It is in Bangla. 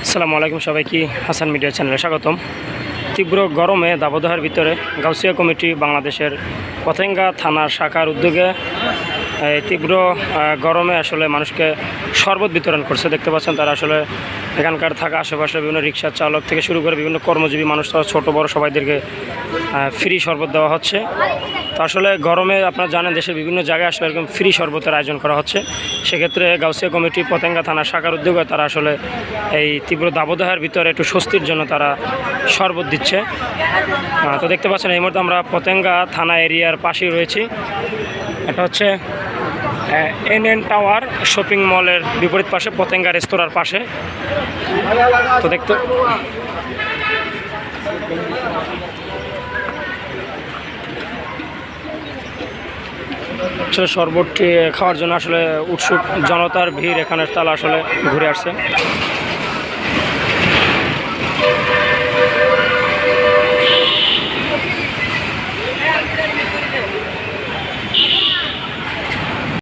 আসসালামু আলাইকুম সবাইকে হাসান মিডিয়া চ্যানেলে স্বাগতম। তীব্র গরমে দাবদাহের ভিতরে গাউসিয়া কমিটি বাংলাদেশের পতেঙ্গা থানার শাখার উদ্যোগে তীব্র গরমে আসলে মানুষকে শরবত বিতরণ করছে। দেখতে পাচ্ছেন তারা আসলে এখানকার থাকা আশেপাশে বিভিন্ন রিক্সা চালক থেকে শুরু করে বিভিন্ন কর্মজীবী মানুষ, ছোট বড় সবাইদেরকে ফ্রি শরবত দেওয়া হচ্ছে। তো আসলে গরমে আপনারা জানেন দেশের বিভিন্ন জায়গায় আসলে এরকম ফ্রি শরবতের আয়োজন করা হচ্ছে। সেক্ষেত্রে গাউসিয়া কমিটি পতেঙ্গা থানার শাখার উদ্যোগে তারা আসলে এই তীব্র দাবদাহের ভিতরে একটু স্বস্তির জন্য তারা শরবত দিচ্ছে। তো দেখতে পাচ্ছেন এই মুহূর্তে আমরা পতেঙ্গা থানা এরিয়ার পাশেই রয়েছি। এটা হচ্ছে এনএন টাওয়ার শপিং মলের বিপরীত পাশে, পতেঙ্গা রেস্তোরাঁর পাশে। তো দেখতে আসলে শরবতটি খাওয়ার জন্য আসলে উৎসুক জনতার ভিড় এখানে তারা আসলে ঘুরে আসছে।